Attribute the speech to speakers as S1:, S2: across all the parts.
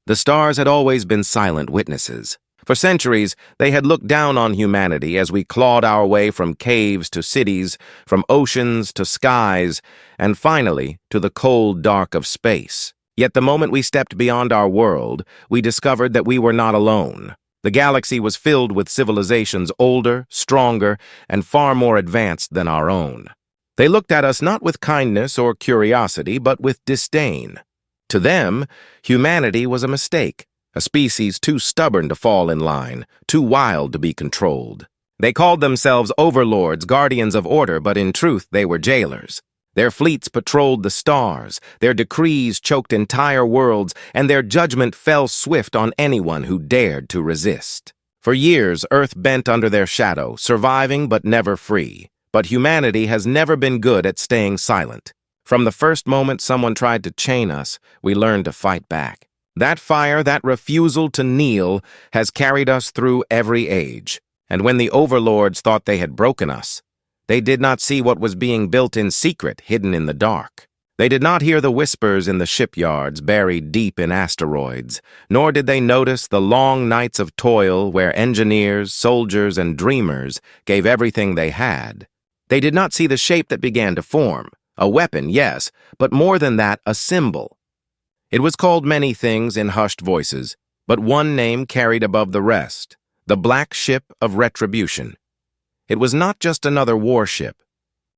S1: The stars had always been silent witnesses. For centuries, they had looked down on humanity as we clawed our way from caves to cities, from oceans to skies, and finally to the cold dark of space. Yet the moment we stepped beyond our world, we discovered that we were not alone. The galaxy was filled with civilizations older, stronger, and far more advanced than our own. They looked at us not with kindness or curiosity, but with disdain. To them, humanity was a mistake, a species too stubborn to fall in line, too wild to be controlled. They called themselves overlords, guardians of order, but in truth they were jailers. Their fleets patrolled the stars, their decrees choked entire worlds, and their judgment fell swift on anyone who dared to resist. For years, Earth bent under their shadow, surviving but never free. But humanity has never been good at staying silent. From the first moment someone tried to chain us, we learned to fight back. That fire, that refusal to kneel, has carried us through every age. And when the overlords thought they had broken us, they did not see what was being built in secret, hidden in the dark. They did not hear the whispers in the shipyards buried deep in asteroids, nor did they notice the long nights of toil where engineers, soldiers, and dreamers gave everything they had. They did not see the shape that began to form. A weapon, yes, but more than that, a symbol. It was called many things in hushed voices, but one name carried above the rest, the Black Ship of Retribution. It was not just another warship.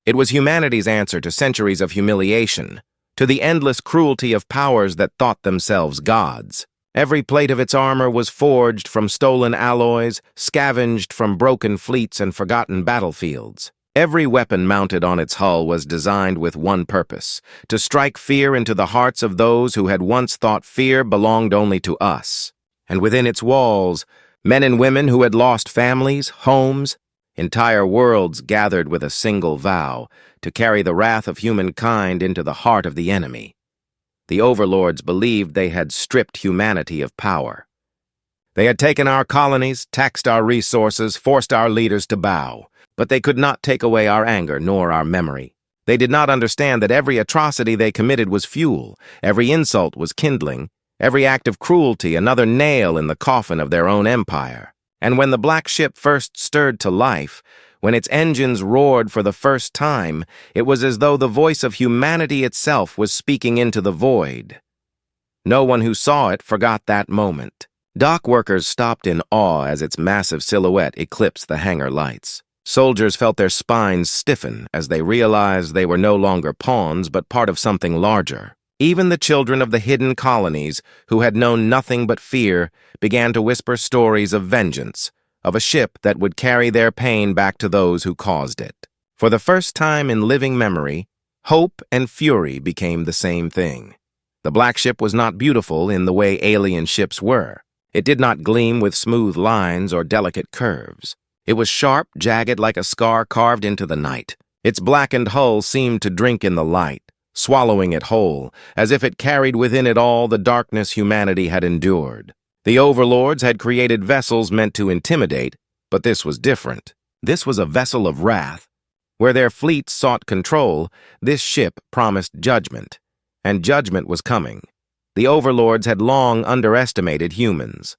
S1: It was humanity's answer to centuries of humiliation, to the endless cruelty of powers that thought themselves gods. Every plate of its armor was forged from stolen alloys, scavenged from broken fleets and forgotten battlefields. Every weapon mounted on its hull was designed with one purpose, to strike fear into the hearts of those who had once thought fear belonged only to us. And within its walls, men and women who had lost families, homes, entire worlds gathered with a single vow to carry the wrath of humankind into the heart of the enemy. The overlords believed they had stripped humanity of power. They had taken our colonies, taxed our resources, forced our leaders to bow. But they could not take away our anger nor our memory. They did not understand that every atrocity they committed was fuel, every insult was kindling, every act of cruelty another nail in the coffin of their own empire. And when the black ship first stirred to life, when its engines roared for the first time, it was as though the voice of humanity itself was speaking into the void. No one who saw it forgot that moment. Dock workers stopped in awe as its massive silhouette eclipsed the hangar lights. Soldiers felt their spines stiffen as they realized they were no longer pawns but part of something larger. Even the children of the hidden colonies, who had known nothing but fear, began to whisper stories of vengeance, of a ship that would carry their pain back to those who caused it. For the first time in living memory, hope and fury became the same thing. The black ship was not beautiful in the way alien ships were. It did not gleam with smooth lines or delicate curves. It was sharp, jagged like a scar carved into the night. Its blackened hull seemed to drink in the light, swallowing it whole, as if it carried within it all the darkness humanity had endured. The overlords had created vessels meant to intimidate, but this was different. This was a vessel of wrath. Where their fleets sought control, this ship promised judgment, and judgment was coming. The overlords had long underestimated humans.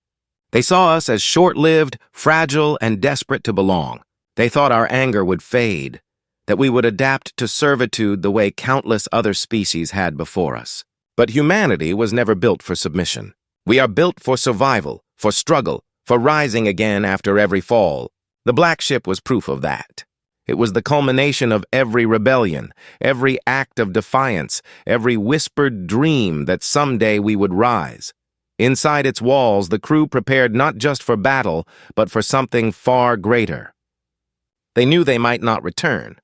S1: They saw us as short-lived, fragile, and desperate to belong. They thought our anger would fade, that we would adapt to servitude the way countless other species had before us. But humanity was never built for submission. We are built for survival, for struggle, for rising again after every fall. The black ship was proof of that. It was the culmination of every rebellion, every act of defiance, every whispered dream that someday we would rise. Inside its walls, the crew prepared not just for battle, but for something far greater. They knew they might not return.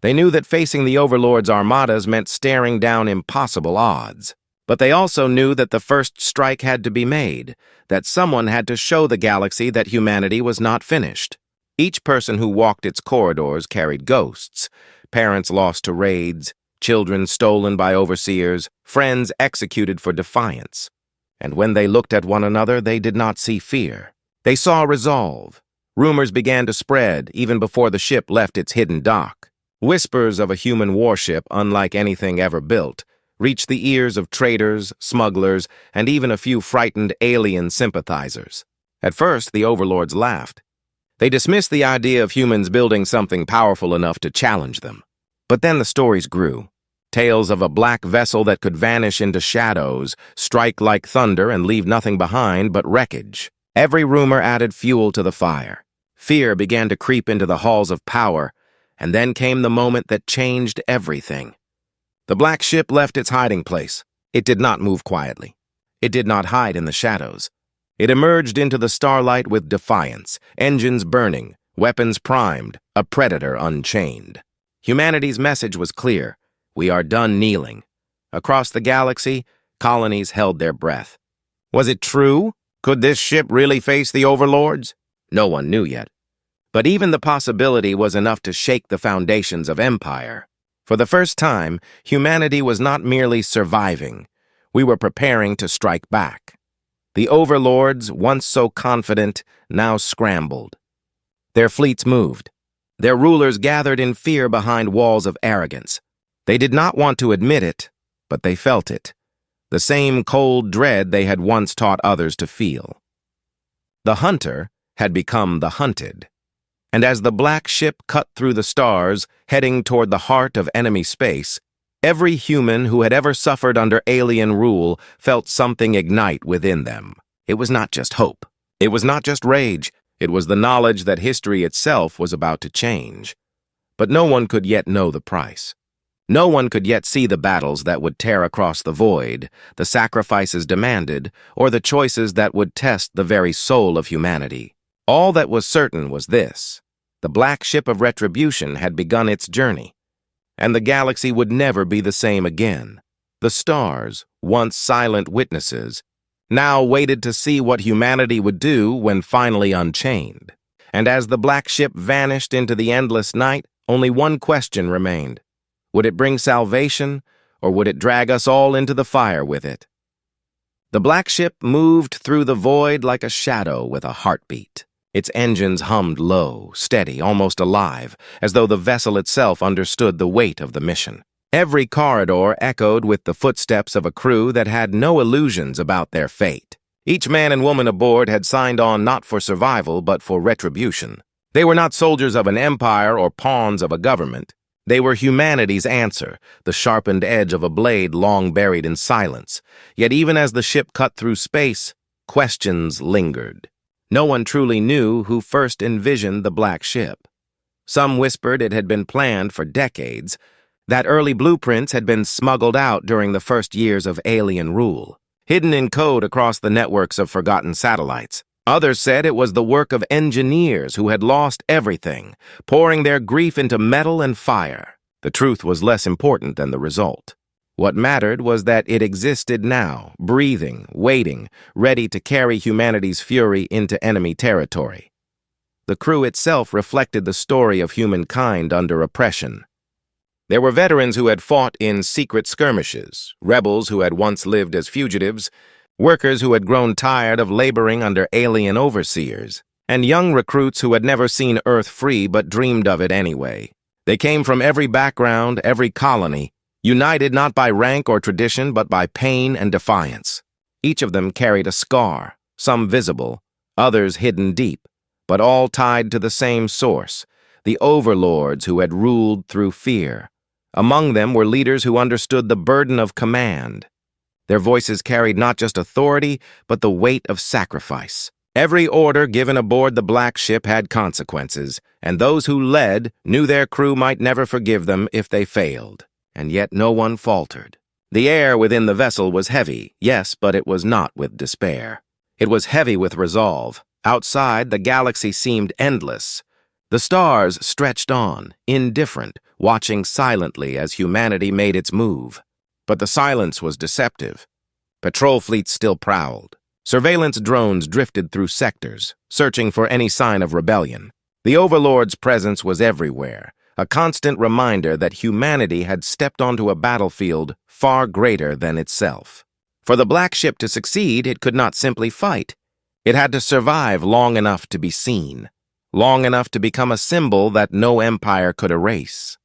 S1: They knew that facing the overlords' armadas meant staring down impossible odds. But they also knew that the first strike had to be made, that someone had to show the galaxy that humanity was not finished. Each person who walked its corridors carried ghosts, parents lost to raids, children stolen by overseers, friends executed for defiance. And when they looked at one another, they did not see fear. They saw resolve. Rumors began to spread even before the ship left its hidden dock. Whispers of a human warship unlike anything ever built, reached the ears of traders, smugglers, and even a few frightened alien sympathizers. At first, the overlords laughed. They dismissed the idea of humans building something powerful enough to challenge them. But then the stories grew. Tales of a black vessel that could vanish into shadows, strike like thunder, and leave nothing behind but wreckage. Every rumor added fuel to the fire. Fear began to creep into the halls of power, and then came the moment that changed everything. The black ship left its hiding place. It did not move quietly. It did not hide in the shadows. It emerged into the starlight with defiance, engines burning, weapons primed, a predator unchained. Humanity's message was clear. We are done kneeling. Across the galaxy, colonies held their breath. Was it true? Could this ship really face the overlords? No one knew yet. But even the possibility was enough to shake the foundations of empire. For the first time, humanity was not merely surviving. We were preparing to strike back. The overlords, once so confident, now scrambled. Their fleets moved. Their rulers gathered in fear behind walls of arrogance. They did not want to admit it, but they felt it. The same cold dread they had once taught others to feel. The hunter had become the hunted. And as the black ship cut through the stars, heading toward the heart of enemy space, every human who had ever suffered under alien rule felt something ignite within them. It was not just hope. It was not just rage. It was the knowledge that history itself was about to change. But no one could yet know the price. No one could yet see the battles that would tear across the void, the sacrifices demanded, or the choices that would test the very soul of humanity. All that was certain was this: the black ship of Retribution had begun its journey, and the galaxy would never be the same again. The stars, once silent witnesses, now waited to see what humanity would do when finally unchained. And as the black ship vanished into the endless night, only one question remained. Would it bring salvation, or would it drag us all into the fire with it? The black ship moved through the void like a shadow with a heartbeat. Its engines hummed low, steady, almost alive, as though the vessel itself understood the weight of the mission. Every corridor echoed with the footsteps of a crew that had no illusions about their fate. Each man and woman aboard had signed on not for survival, but for retribution. They were not soldiers of an empire or pawns of a government. They were humanity's answer, the sharpened edge of a blade long buried in silence. Yet even as the ship cut through space, questions lingered. No one truly knew who first envisioned the black ship. Some whispered it had been planned for decades, that early blueprints had been smuggled out during the first years of alien rule, hidden in code across the networks of forgotten satellites. Others said it was the work of engineers who had lost everything, pouring their grief into metal and fire. The truth was less important than the result. What mattered was that it existed now, breathing, waiting, ready to carry humanity's fury into enemy territory. The crew itself reflected the story of humankind under oppression. There were veterans who had fought in secret skirmishes, rebels who had once lived as fugitives, workers who had grown tired of laboring under alien overseers, and young recruits who had never seen Earth free but dreamed of it anyway. They came from every background, every colony, united not by rank or tradition but by pain and defiance. Each of them carried a scar, some visible, others hidden deep, but all tied to the same source, the overlords who had ruled through fear. Among them were leaders who understood the burden of command. Their voices carried not just authority, but the weight of sacrifice. Every order given aboard the black ship had consequences, and those who led knew their crew might never forgive them if they failed. And yet no one faltered. The air within the vessel was heavy, yes, but it was not with despair. It was heavy with resolve. Outside, the galaxy seemed endless. The stars stretched on, indifferent, watching silently as humanity made its move. But the silence was deceptive. Patrol fleets still prowled. Surveillance drones drifted through sectors, searching for any sign of rebellion. The Overlord's presence was everywhere, a constant reminder that humanity had stepped onto a battlefield far greater than itself. For the black ship to succeed, it could not simply fight. It had to survive long enough to be seen, long enough to become a symbol that no empire could erase.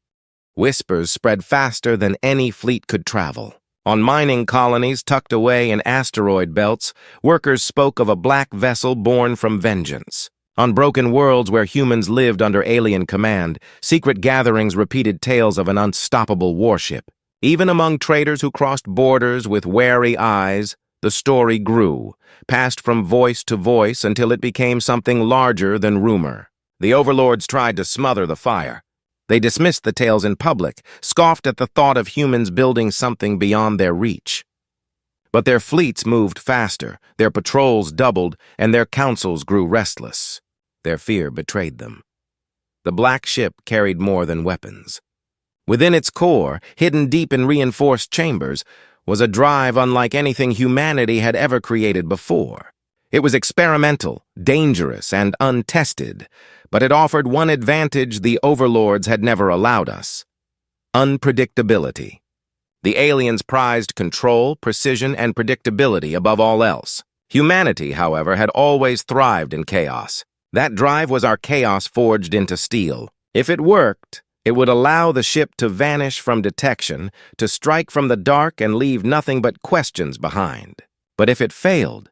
S1: Whispers spread faster than any fleet could travel. On mining colonies tucked away in asteroid belts, workers spoke of a black vessel born from vengeance. On broken worlds where humans lived under alien command, secret gatherings repeated tales of an unstoppable warship. Even among traders who crossed borders with wary eyes, the story grew, passed from voice to voice until it became something larger than rumor. The Overlords tried to smother the fire. They dismissed the tales in public, scoffed at the thought of humans building something beyond their reach. But their fleets moved faster, their patrols doubled, and their councils grew restless. Their fear betrayed them. The black ship carried more than weapons. Within its core, hidden deep in reinforced chambers, was a drive unlike anything humanity had ever created before. It was experimental, dangerous, and untested, but it offered one advantage the Overlords had never allowed us: unpredictability. The aliens prized control, precision, and predictability above all else. Humanity, however, had always thrived in chaos. That drive was our chaos forged into steel. If it worked, it would allow the ship to vanish from detection, to strike from the dark and leave nothing but questions behind. But if it failed,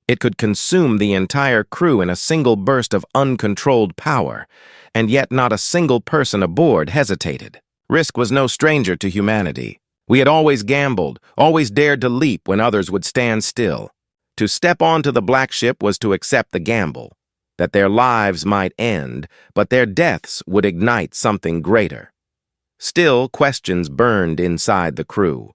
S1: it could consume the entire crew in a single burst of uncontrolled power, and yet not a single person aboard hesitated. Risk was no stranger to humanity. We had always gambled, always dared to leap when others would stand still. To step onto the black ship was to accept the gamble, that their lives might end, but their deaths would ignite something greater. Still, questions burned inside the crew.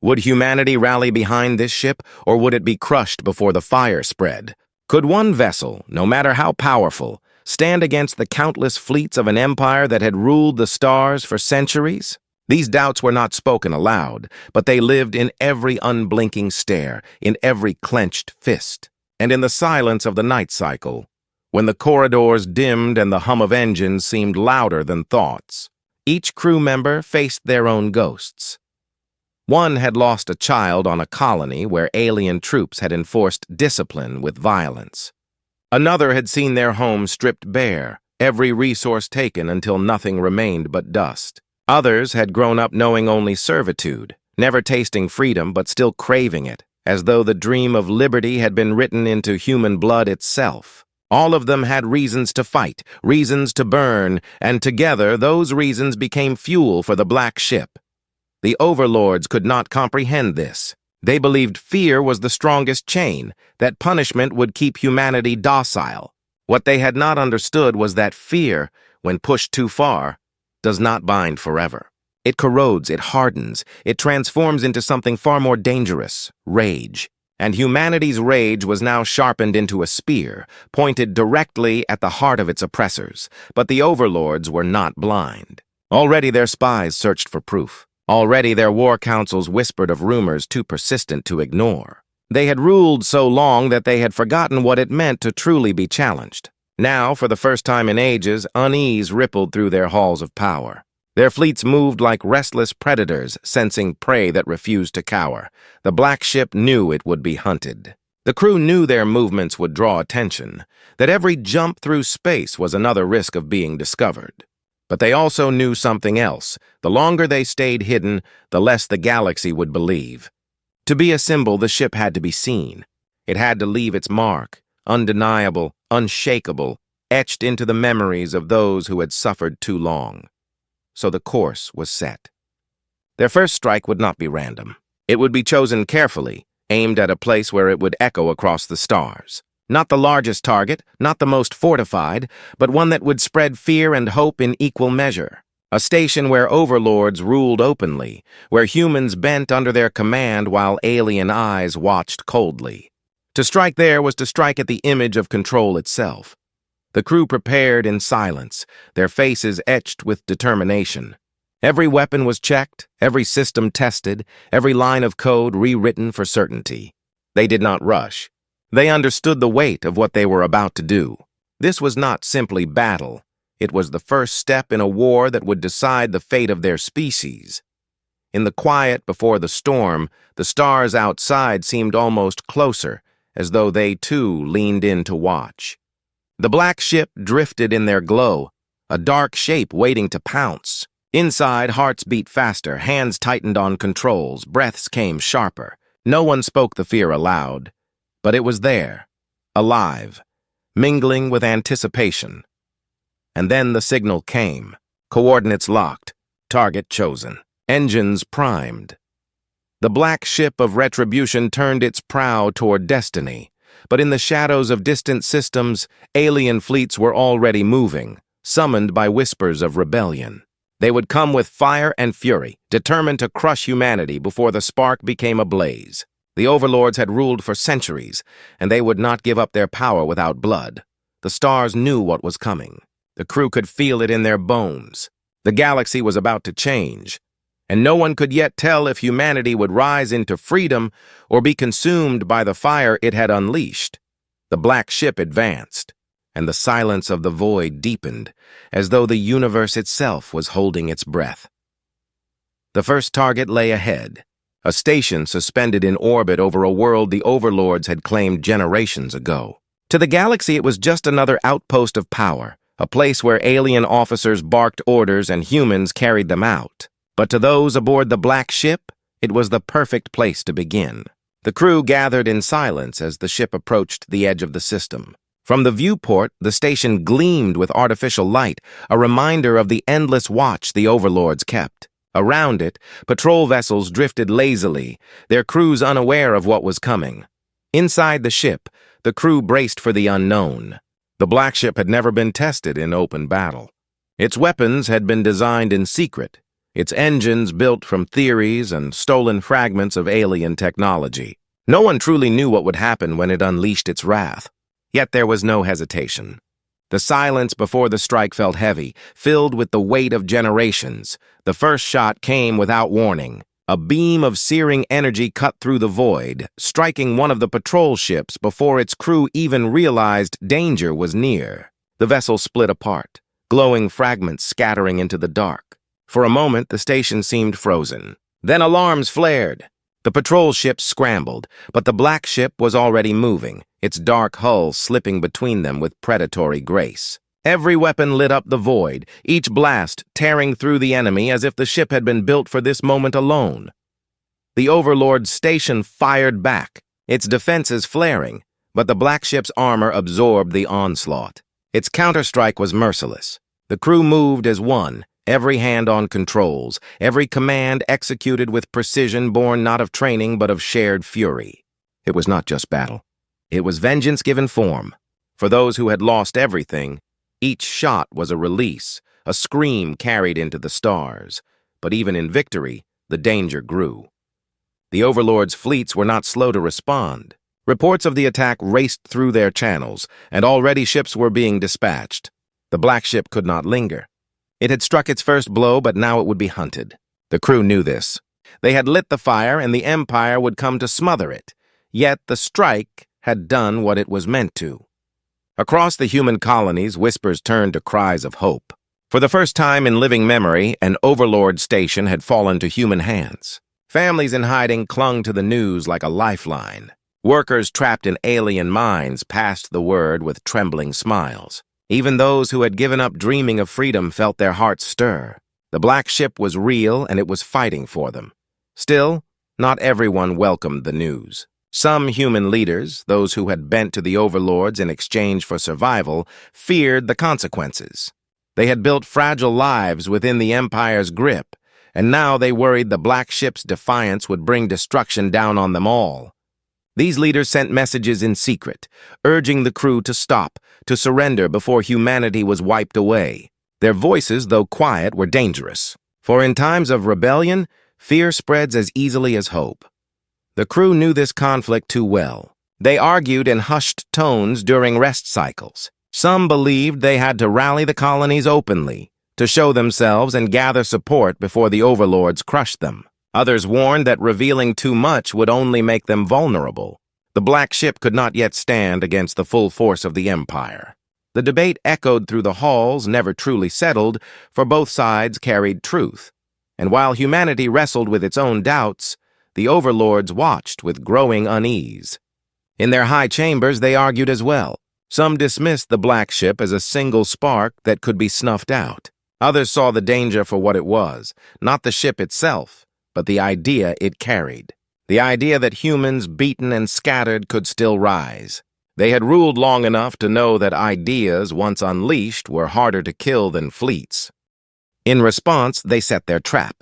S1: Would humanity rally behind this ship, or would it be crushed before the fire spread? Could one vessel, no matter how powerful, stand against the countless fleets of an empire that had ruled the stars for centuries? These doubts were not spoken aloud, but they lived in every unblinking stare, in every clenched fist, and in the silence of the night cycle, when the corridors dimmed and the hum of engines seemed louder than thoughts. Each crew member faced their own ghosts. One had lost a child on a colony where alien troops had enforced discipline with violence. Another had seen their home stripped bare, every resource taken until nothing remained but dust. Others had grown up knowing only servitude, never tasting freedom but still craving it, as though the dream of liberty had been written into human blood itself. All of them had reasons to fight, reasons to burn, and together those reasons became fuel for the black ship. The Overlords could not comprehend this. They believed fear was the strongest chain, that punishment would keep humanity docile. What they had not understood was that fear, when pushed too far, does not bind forever. It corrodes, it hardens, it transforms into something far more dangerous: rage. And humanity's rage was now sharpened into a spear, pointed directly at the heart of its oppressors. But the Overlords were not blind. Already their spies searched for proof. Already their war councils whispered of rumors too persistent to ignore. They had ruled so long that they had forgotten what it meant to truly be challenged. Now, for the first time in ages, unease rippled through their halls of power. Their fleets moved like restless predators, sensing prey that refused to cower. The black ship knew it would be hunted. The crew knew their movements would draw attention, that every jump through space was another risk of being discovered. But they also knew something else. The longer they stayed hidden, the less the galaxy would believe. To be a symbol, the ship had to be seen. It had to leave its mark, undeniable, unshakable, etched into the memories of those who had suffered too long. So the course was set. Their first strike would not be random. It would be chosen carefully, aimed at a place where it would echo across the stars. Not the largest target, not the most fortified, but one that would spread fear and hope in equal measure. A station where Overlords ruled openly, where humans bent under their command while alien eyes watched coldly. To strike there was to strike at the image of control itself. The crew prepared in silence, their faces etched with determination. Every weapon was checked, every system tested, every line of code rewritten for certainty. They did not rush. They understood the weight of what they were about to do. This was not simply battle. It was the first step in a war that would decide the fate of their species. In the quiet before the storm, the stars outside seemed almost closer, as though they too leaned in to watch. The black ship drifted in their glow, a dark shape waiting to pounce. Inside, hearts beat faster, hands tightened on controls, breaths came sharper. No one spoke the fear aloud, but it was there, alive, mingling with anticipation. And then the signal came. Coordinates locked, target chosen, engines primed. The black ship of Retribution turned its prow toward destiny, but in the shadows of distant systems, alien fleets were already moving, summoned by whispers of rebellion. They would come with fire and fury, determined to crush humanity before the spark became a blaze. The Overlords had ruled for centuries, and they would not give up their power without blood. The stars knew what was coming. The crew could feel it in their bones. The galaxy was about to change, and no one could yet tell if humanity would rise into freedom or be consumed by the fire it had unleashed. The black ship advanced, and the silence of the void deepened, as though the universe itself was holding its breath. The first target lay ahead, a station suspended in orbit over a world the Overlords had claimed generations ago. To the galaxy, it was just another outpost of power, a place where alien officers barked orders and humans carried them out. But to those aboard the black ship, it was the perfect place to begin. The crew gathered in silence as the ship approached the edge of the system. From the viewport, the station gleamed with artificial light, a reminder of the endless watch the Overlords kept. Around it, patrol vessels drifted lazily, their crews unaware of what was coming. Inside the ship, the crew braced for the unknown. The black ship had never been tested in open battle. Its weapons had been designed in secret, its engines built from theories and stolen fragments of alien technology. No one truly knew what would happen when it unleashed its wrath. Yet there was no hesitation. The silence before the strike felt heavy, filled with the weight of generations. The first shot came without warning. A beam of searing energy cut through the void, striking one of the patrol ships before its crew even realized danger was near. The vessel split apart, glowing fragments scattering into the dark. For a moment, the station seemed frozen. Then alarms flared. The patrol ships scrambled, but the black ship was already moving, its dark hull slipping between them with predatory grace. Every weapon lit up the void, each blast tearing through the enemy as if the ship had been built for this moment alone. The Overlord station fired back, its defenses flaring, but the black ship's armor absorbed the onslaught. Its counterstrike was merciless. The crew moved as one, every hand on controls, every command executed with precision born not of training but of shared fury. It was not just battle. It was vengeance given form. For those who had lost everything, each shot was a release, a scream carried into the stars. But even in victory, the danger grew. The Overlords' fleets were not slow to respond. Reports of the attack raced through their channels, and already ships were being dispatched. The black ship could not linger. It had struck its first blow, but now it would be hunted. The crew knew this. They had lit the fire, and the Empire would come to smother it. Yet the strike had done what it was meant to. Across the human colonies, whispers turned to cries of hope. For the first time in living memory, an Overlord station had fallen to human hands. Families in hiding clung to the news like a lifeline. Workers trapped in alien mines passed the word with trembling smiles. Even those who had given up dreaming of freedom felt their hearts stir. The black ship was real, and it was fighting for them. Still, not everyone welcomed the news. Some human leaders, those who had bent to the Overlords in exchange for survival, feared the consequences. They had built fragile lives within the Empire's grip, and now they worried the black ship's defiance would bring destruction down on them all. These leaders sent messages in secret, urging the crew to stop, to surrender before humanity was wiped away. Their voices, though quiet, were dangerous. For in times of rebellion, fear spreads as easily as hope. The crew knew this conflict too well. They argued in hushed tones during rest cycles. Some believed they had to rally the colonies openly, to show themselves and gather support before the Overlords crushed them. Others warned that revealing too much would only make them vulnerable. The black ship could not yet stand against the full force of the Empire. The debate echoed through the halls, never truly settled, for both sides carried truth. And while humanity wrestled with its own doubts, the Overlords watched with growing unease. In their high chambers, they argued as well. Some dismissed the black ship as a single spark that could be snuffed out. Others saw the danger for what it was, not the ship itself, but the idea it carried. The idea that humans, beaten and scattered, could still rise. They had ruled long enough to know that ideas, once unleashed, were harder to kill than fleets. In response, they set their trap.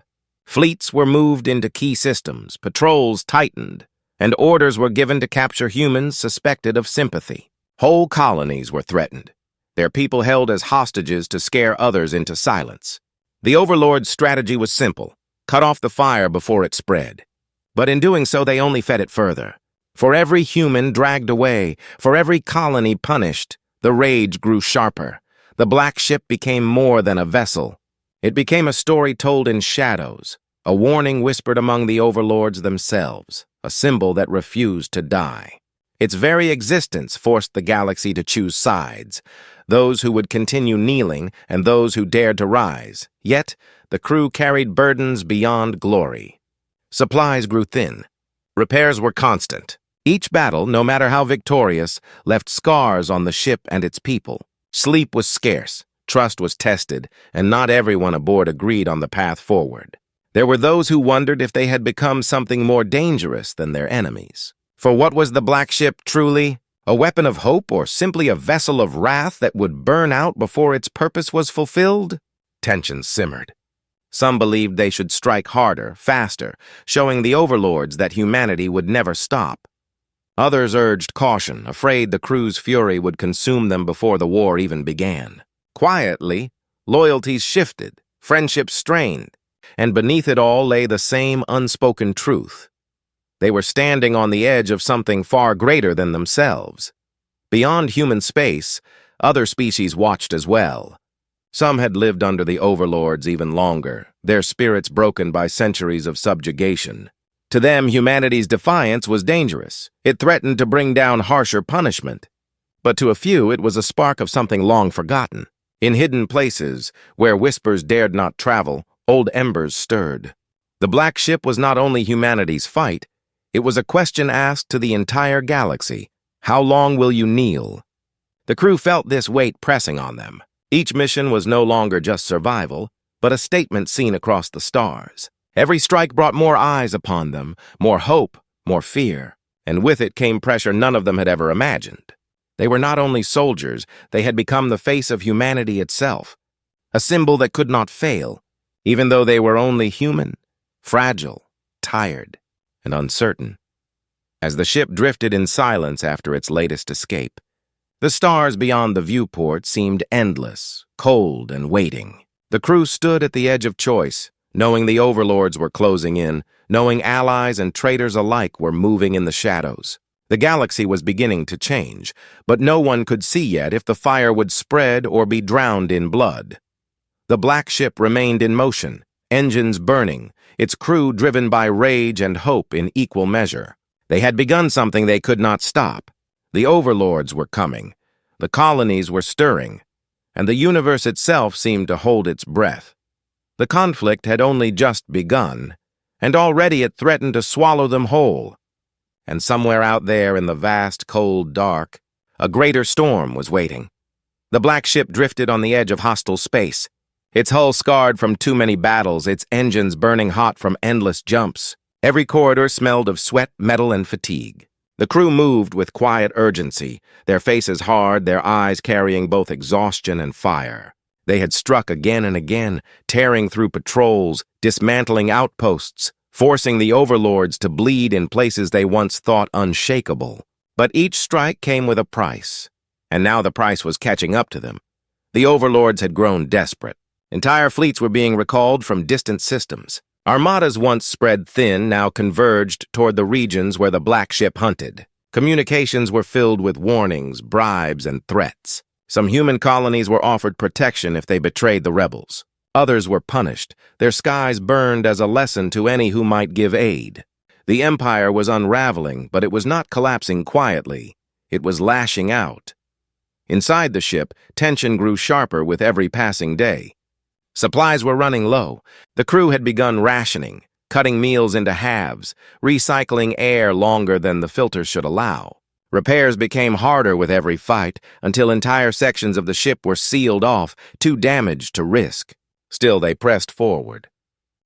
S1: Fleets were moved into key systems, patrols tightened, and orders were given to capture humans suspected of sympathy. Whole colonies were threatened, their people held as hostages to scare others into silence. The Overlords' strategy was simple: cut off the fire before it spread. But in doing so, they only fed it further. For every human dragged away, for every colony punished, the rage grew sharper. The Black Ship became more than a vessel. It became a story told in shadows, a warning whispered among the Overlords themselves, a symbol that refused to die. Its very existence forced the galaxy to choose sides, those who would continue kneeling and those who dared to rise. Yet, the crew carried burdens beyond glory. Supplies grew thin. Repairs were constant. Each battle, no matter how victorious, left scars on the ship and its people. Sleep was scarce, trust was tested, and not everyone aboard agreed on the path forward. There were those who wondered if they had become something more dangerous than their enemies. For what was the Black Ship truly? A weapon of hope, or simply a vessel of wrath that would burn out before its purpose was fulfilled? Tensions simmered. Some believed they should strike harder, faster, showing the Overlords that humanity would never stop. Others urged caution, afraid the crew's fury would consume them before the war even began. Quietly, loyalties shifted, friendships strained, and beneath it all lay the same unspoken truth. They were standing on the edge of something far greater than themselves. Beyond human space, other species watched as well. Some had lived under the Overlords even longer, their spirits broken by centuries of subjugation. To them, humanity's defiance was dangerous. It threatened to bring down harsher punishment. But to a few, it was a spark of something long forgotten. In hidden places, where whispers dared not travel, old embers stirred. The Black Ship was not only humanity's fight, it was a question asked to the entire galaxy. How long will you kneel? The crew felt this weight pressing on them. Each mission was no longer just survival, but a statement seen across the stars. Every strike brought more eyes upon them, more hope, more fear, and with it came pressure none of them had ever imagined. They were not only soldiers, they had become the face of humanity itself, a symbol that could not fail, even though they were only human, fragile, tired, and uncertain. As the ship drifted in silence after its latest escape, the stars beyond the viewport seemed endless, cold, and waiting. The crew stood at the edge of choice, knowing the Overlords were closing in, knowing allies and traitors alike were moving in the shadows. The galaxy was beginning to change, but no one could see yet if the fire would spread or be drowned in blood. The Black Ship remained in motion, engines burning, its crew driven by rage and hope in equal measure. They had begun something they could not stop. The Overlords were coming, the colonies were stirring, and the universe itself seemed to hold its breath. The conflict had only just begun, and already it threatened to swallow them whole. And somewhere out there in the vast, cold dark, a greater storm was waiting. The Black Ship drifted on the edge of hostile space, its hull scarred from too many battles, its engines burning hot from endless jumps. Every corridor smelled of sweat, metal, and fatigue. The crew moved with quiet urgency, their faces hard, their eyes carrying both exhaustion and fire. They had struck again and again, tearing through patrols, dismantling outposts, forcing the Overlords to bleed in places they once thought unshakable. But each strike came with a price, and now the price was catching up to them. The Overlords had grown desperate. Entire fleets were being recalled from distant systems. Armadas once spread thin now converged toward the regions where the Black Ship hunted. Communications were filled with warnings, bribes, and threats. Some human colonies were offered protection if they betrayed the rebels. Others were punished, their skies burned as a lesson to any who might give aid. The Empire was unraveling, but it was not collapsing quietly. It was lashing out. Inside the ship, tension grew sharper with every passing day. Supplies were running low. The crew had begun rationing, cutting meals into halves, recycling air longer than the filters should allow. Repairs became harder with every fight, until entire sections of the ship were sealed off, too damaged to risk. Still, they pressed forward.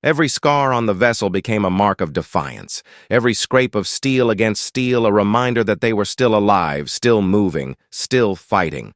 S1: Every scar on the vessel became a mark of defiance, every scrape of steel against steel a reminder that they were still alive, still moving, still fighting.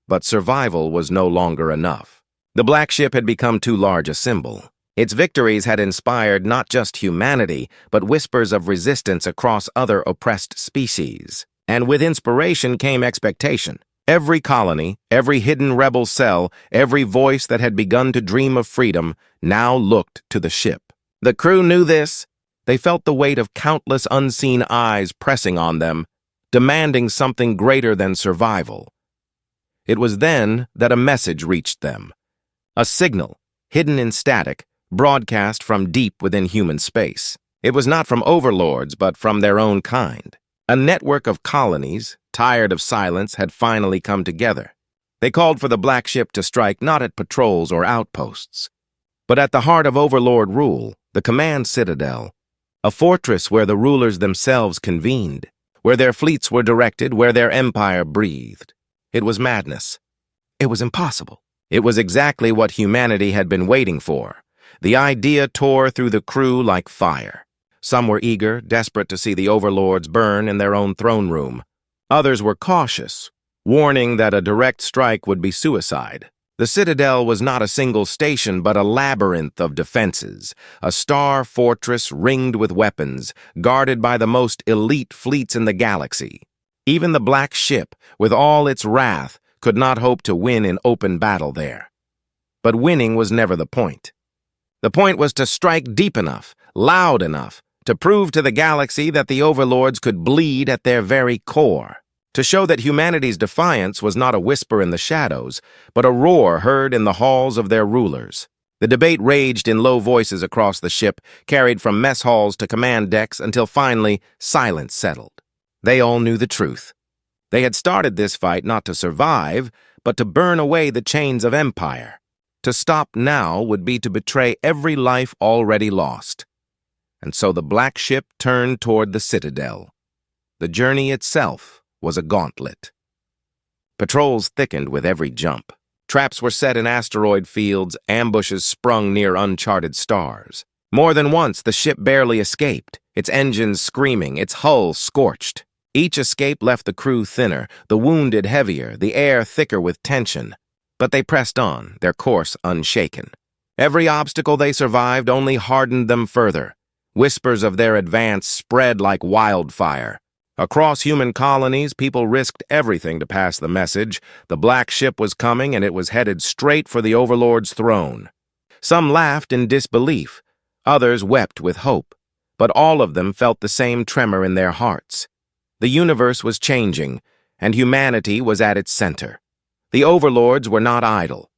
S1: But survival was no longer enough. The black ship had become too large a symbol. Its victories had inspired not just humanity, but whispers of resistance across other oppressed species. And with inspiration came expectation. Every colony, every hidden rebel cell, every voice that had begun to dream of freedom now looked to the ship. The crew knew this. They felt the weight of countless unseen eyes pressing on them, demanding something greater than survival. It was then that a message reached them. A signal, hidden in static, broadcast from deep within human space. It was not from overlords, but from their own kind. A network of colonies, tired of silence, had finally come together. They called for the black ship to strike not at patrols or outposts, but at the heart of overlord rule, the command citadel, a fortress where the rulers themselves convened, where their fleets were directed, where their empire breathed. It was madness. It was impossible. It was exactly what humanity had been waiting for. The idea tore through the crew like fire. Some were eager, desperate to see the overlords burn in their own throne room. Others were cautious, warning that a direct strike would be suicide. The citadel was not a single station, but a labyrinth of defenses, a star fortress ringed with weapons, guarded by the most elite fleets in the galaxy. Even the black ship, with all its wrath, could not hope to win in open battle there. But winning was never the point. The point was to strike deep enough, loud enough, to prove to the galaxy that the overlords could bleed at their very core, to show that humanity's defiance was not a whisper in the shadows, but a roar heard in the halls of their rulers. The debate raged in low voices across the ship, carried from mess halls to command decks until finally silence settled. They all knew the truth. They had started this fight not to survive, but to burn away the chains of empire. To stop now would be to betray every life already lost. And so the black ship turned toward the citadel. The journey itself was a gauntlet. Patrols thickened with every jump. Traps were set in asteroid fields, ambushes sprung near uncharted stars. More than once, the ship barely escaped, its engines screaming, its hull scorched. Each escape left the crew thinner, the wounded heavier, the air thicker with tension. But they pressed on, their course unshaken. Every obstacle they survived only hardened them further. Whispers of their advance spread like wildfire. Across human colonies, people risked everything to pass the message. The black ship was coming, and it was headed straight for the overlord's throne. Some laughed in disbelief. Others wept with hope. But all of them felt the same tremor in their hearts. The universe was changing, and humanity was at its center. The overlords were not idle.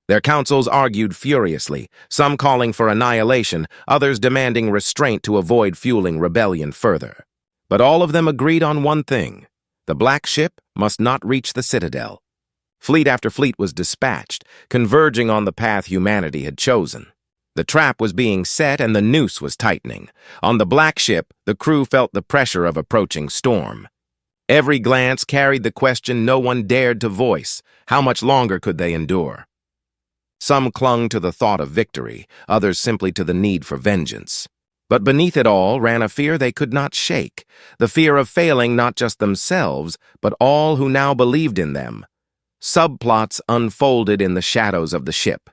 S1: Their councils argued furiously, some calling for annihilation, others demanding restraint to avoid fueling rebellion further. But all of them agreed on one thing: the black ship must not reach the citadel. Fleet after fleet was dispatched, converging on the path humanity had chosen. The trap was being set and the noose was tightening. On the black ship, the crew felt the pressure of approaching storm. Every glance carried the question no one dared to voice: how much longer could they endure? Some clung to the thought of victory, others simply to the need for vengeance. But beneath it all ran a fear they could not shake, the fear of failing not just themselves, but all who now believed in them. Subplots unfolded in the shadows of the ship.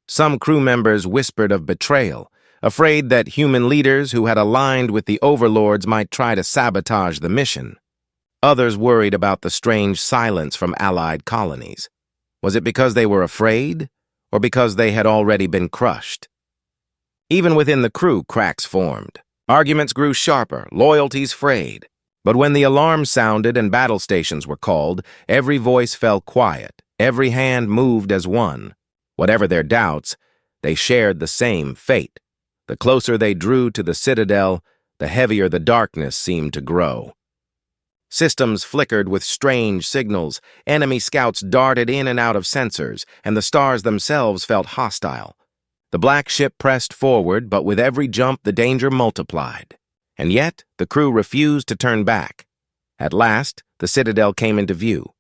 S1: Some crew members whispered of betrayal, afraid that human leaders who had aligned with the overlords might try to sabotage the mission. Others worried about the strange silence from allied colonies. Was it because they were afraid, or because they had already been crushed? Even within the crew, cracks formed. Arguments grew sharper, loyalties frayed. But when the alarm sounded and battle stations were called, every voice fell quiet, every hand moved as one. Whatever their doubts, they shared the same fate. The closer they drew to the citadel, the heavier the darkness seemed to grow. Systems flickered with strange signals, enemy scouts darted in and out of sensors, and the stars themselves felt hostile. The black ship pressed forward, but with every jump the danger multiplied. And yet, the crew refused to turn back. At last, the citadel came into view.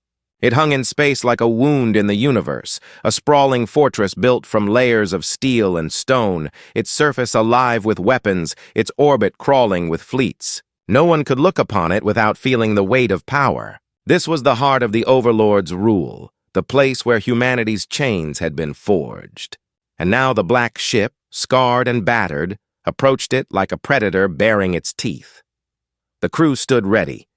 S1: It hung in space like a wound in the universe, a sprawling fortress built from layers of steel and stone, its surface alive with weapons, its orbit crawling with fleets. No one could look upon it without feeling the weight of power. This was the heart of the Overlords' rule, the place where humanity's chains had been forged. And now the black ship, scarred and battered, approached it like a predator baring its teeth. The crew stood ready.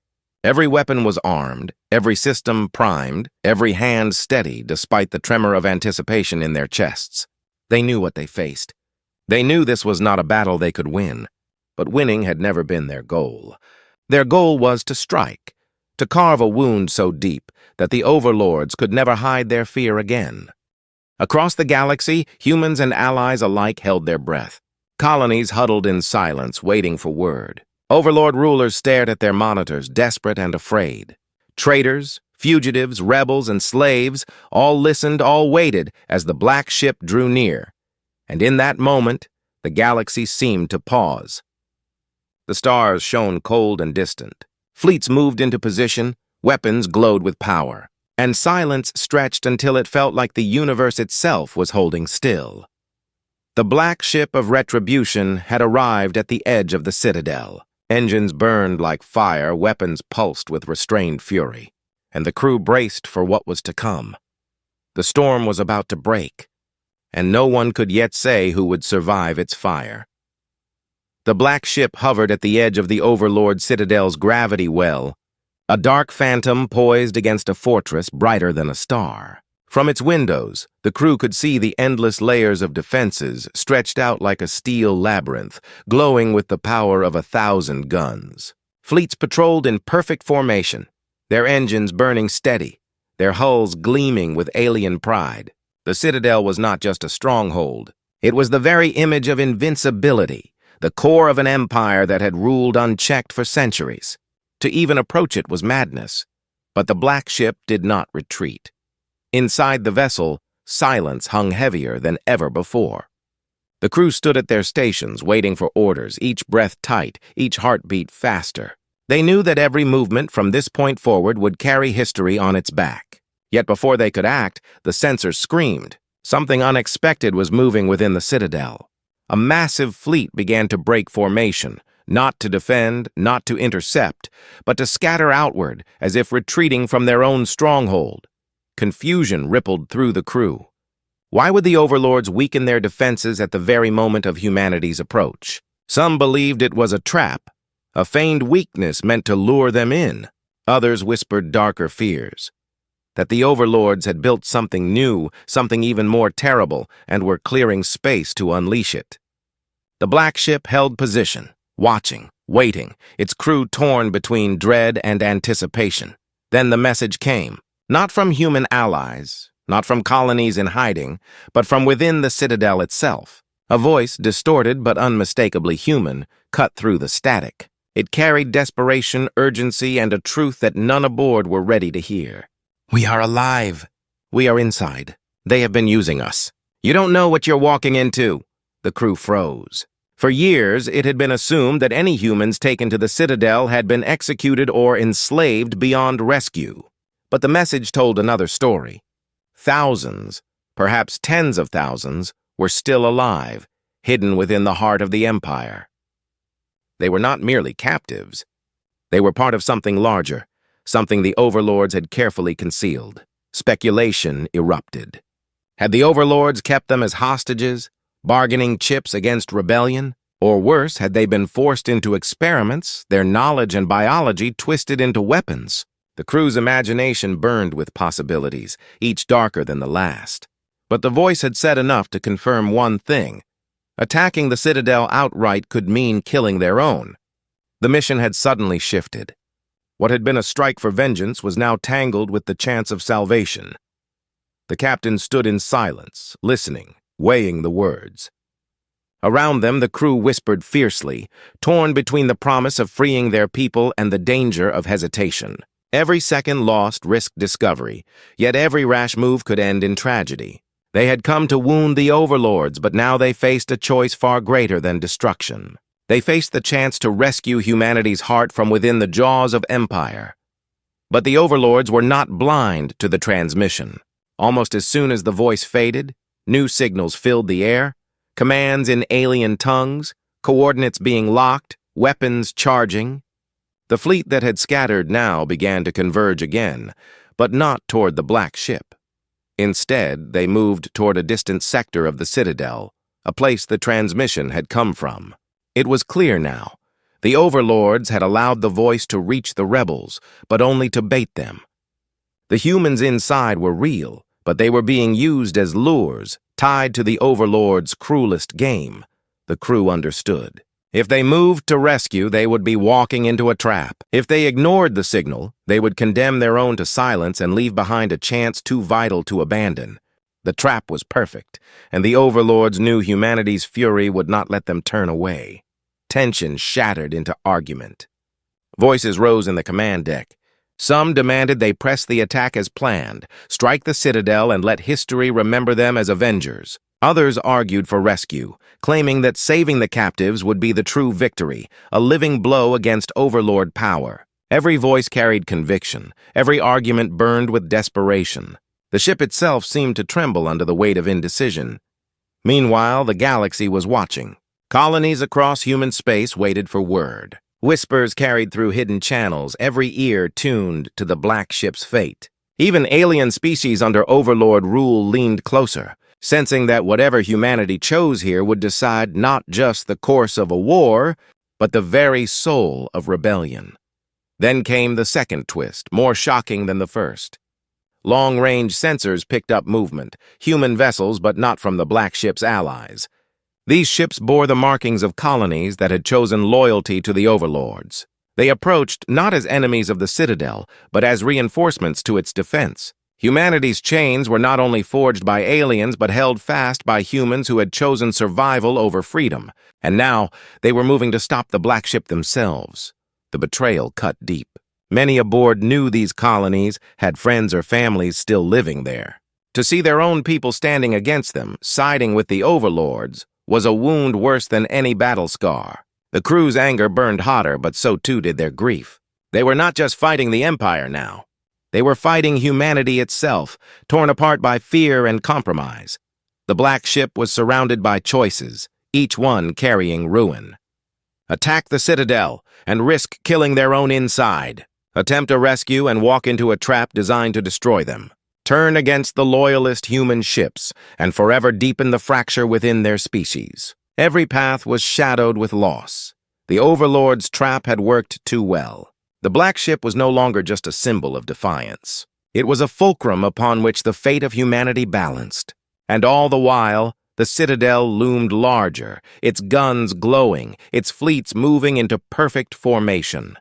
S1: Every weapon was armed, every system primed, every hand steady despite the tremor of anticipation in their chests. They knew what they faced. They knew this was not a battle they could win, but winning had never been their goal. Their goal was to strike, to carve a wound so deep that the Overlords could never hide their fear again. Across the galaxy, humans and allies alike held their breath. Colonies huddled in silence, waiting for word. Overlord rulers stared at their monitors, desperate and afraid. Traitors, fugitives, rebels, and slaves all listened, all waited as the black ship drew near. And in that moment, the galaxy seemed to pause. The stars shone cold and distant. Fleets moved into position, weapons glowed with power, and silence stretched until it felt like the universe itself was holding still. The black ship of Retribution had arrived at the edge of the citadel. Engines burned like fire, weapons pulsed with restrained fury, and the crew braced for what was to come. The storm was about to break, and no one could yet say who would survive its fire. The black ship hovered at the edge of the Overlord Citadel's gravity well, a dark phantom poised against a fortress brighter than a star. From its windows, the crew could see the endless layers of defenses stretched out like a steel labyrinth, glowing with the power of 1,000 guns. Fleets patrolled in perfect formation, their engines burning steady, their hulls gleaming with alien pride. The Citadel was not just a stronghold. It was the very image of invincibility, the core of an empire that had ruled unchecked for centuries. To even approach it was madness, but the black ship did not retreat. Inside the vessel, silence hung heavier than ever before. The crew stood at their stations, waiting for orders, each breath tight, each heartbeat faster. They knew that every movement from this point forward would carry history on its back. Yet before they could act, the sensors screamed. Something unexpected was moving within the Citadel. A massive fleet began to break formation, not to defend, not to intercept, but to scatter outward as if retreating from their own stronghold. Confusion rippled through the crew. Why would the Overlords weaken their defenses at the very moment of humanity's approach? Some believed it was a trap, a feigned weakness meant to lure them in. Others whispered darker fears, that the Overlords had built something new, something even more terrible, and were clearing space to unleash it. The black ship held position, watching, waiting, its crew torn between dread and anticipation. Then the message came. Not from human allies, not from colonies in hiding, but from within the Citadel itself. A voice, distorted but unmistakably human, cut through the static. It carried desperation, urgency, and a truth that none aboard were ready to hear. "We are alive. We are inside. They have been using us. You don't know what you're walking into." The crew froze. For years, it had been assumed that any humans taken to the Citadel had been executed or enslaved beyond rescue. But the message told another story. Thousands, perhaps tens of thousands, were still alive, hidden within the heart of the Empire. They were not merely captives. They were part of something larger, something the Overlords had carefully concealed. Speculation erupted. Had the Overlords kept them as hostages, bargaining chips against rebellion? Or worse, had they been forced into experiments, their knowledge and biology twisted into weapons? The crew's imagination burned with possibilities, each darker than the last. But the voice had said enough to confirm one thing. Attacking the Citadel outright could mean killing their own. The mission had suddenly shifted. What had been a strike for vengeance was now tangled with the chance of salvation. The captain stood in silence, listening, weighing the words. Around them, the crew whispered fiercely, torn between the promise of freeing their people and the danger of hesitation. Every second lost risked discovery, yet every rash move could end in tragedy. They had come to wound the Overlords, but now they faced a choice far greater than destruction. They faced the chance to rescue humanity's heart from within the jaws of empire. But the Overlords were not blind to the transmission. Almost as soon as the voice faded, new signals filled the air, commands in alien tongues, coordinates being locked, weapons charging. The fleet that had scattered now began to converge again, but not toward the black ship. Instead, they moved toward a distant sector of the Citadel, a place the transmission had come from. It was clear now. The Overlords had allowed the voice to reach the rebels, but only to bait them. The humans inside were real, but they were being used as lures, tied to the Overlords' cruelest game. The crew understood. If they moved to rescue, they would be walking into a trap. If they ignored the signal, they would condemn their own to silence and leave behind a chance too vital to abandon. The trap was perfect, and the Overlords knew humanity's fury would not let them turn away. Tension shattered into argument. Voices rose in the command deck. Some demanded they press the attack as planned, strike the Citadel and let history remember them as avengers. Others argued for rescue, claiming that saving the captives would be the true victory, a living blow against Overlord power. Every voice carried conviction. Every argument burned with desperation. The ship itself seemed to tremble under the weight of indecision. Meanwhile, the galaxy was watching. Colonies across human space waited for word. Whispers carried through hidden channels, every ear tuned to the black ship's fate. Even alien species under Overlord rule leaned closer, sensing that whatever humanity chose here would decide not just the course of a war, but the very soul of rebellion. Then came the second twist, more shocking than the first. Long-range sensors picked up movement, human vessels but not from the black ship's allies. These ships bore the markings of colonies that had chosen loyalty to the Overlords. They approached not as enemies of the Citadel, but as reinforcements to its defense. Humanity's chains were not only forged by aliens, but held fast by humans who had chosen survival over freedom. And now, they were moving to stop the black ship themselves. The betrayal cut deep. Many aboard knew these colonies, had friends or families still living there. To see their own people standing against them, siding with the Overlords, was a wound worse than any battle scar. The crew's anger burned hotter, but so too did their grief. They were not just fighting the Empire now. They were fighting humanity itself, torn apart by fear and compromise. The black ship was surrounded by choices, each one carrying ruin. Attack the Citadel and risk killing their own inside. Attempt a rescue and walk into a trap designed to destroy them. Turn against the loyalist human ships and forever deepen the fracture within their species. Every path was shadowed with loss. The Overlord's trap had worked too well. The black ship was no longer just a symbol of defiance. It was a fulcrum upon which the fate of humanity balanced. And all the while, the Citadel loomed larger, its guns glowing, its fleets moving into perfect formation.